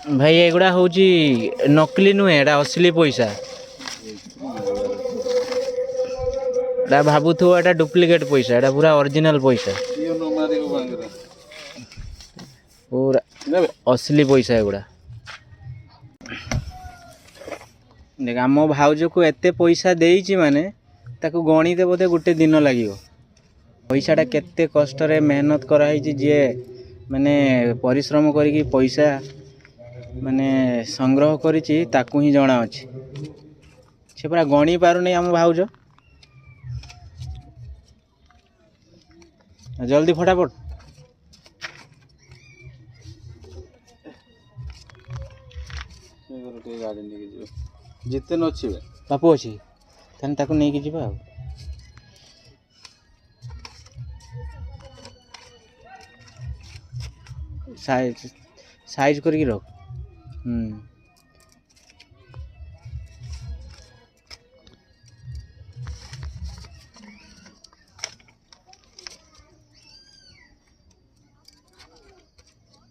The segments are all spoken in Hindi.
भाई एगुड़ा हूँ नकली नुहे एटा असली पैसा एटा भावुथु एटा डुप्लिकेट पैसा एटा पूरा ओरिजिनल पैसा पूरा असली पैसा एगुड़ा देख आम भाउज को एते पैसा देइछि माने ताकू गणिते बोधे गोटे दिन लगियो पैसाटा केते कष्ट रे मेहनत कराई जे माने परिश्रम करिकी पैसा माने संग्रह करिछि ताकू ही जणा अछि से पूरा गणी पारु नै आम भाउज जल्दी फटाफट जिते नछि बापू अछि तने ताकू नै कि जिबा साइज साइज करके रख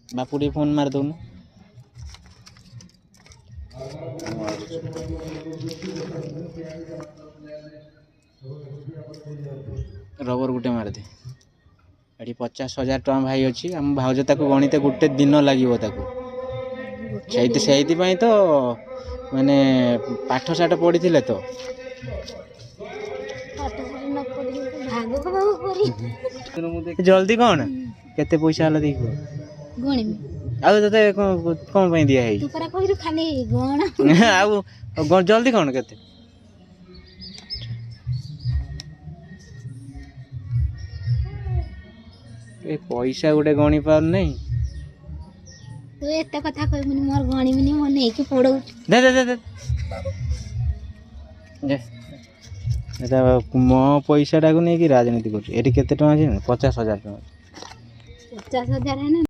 बापू टे फोन मार दउनु रबर गुटे मार दे एटी 50,000 टका भाई अच्छी आम भाउज ताको गणित गोटे दिन लगे से तो माने पाठ साठ पढ़ी तो जल्दी कौन केते पैसा हला देखो कौन पे दिया है खाली जल्दी कौन केते ए पैसा गोटे गणी पार नहीं तू एते कथा कहबनी मोर गणी मिनी मन नै कि पड़ौ दे दे दे दे एटा मो पैसा टाको नै कि राजनीति कर एटी केते टका छै 50,000 टका 50,000 है ना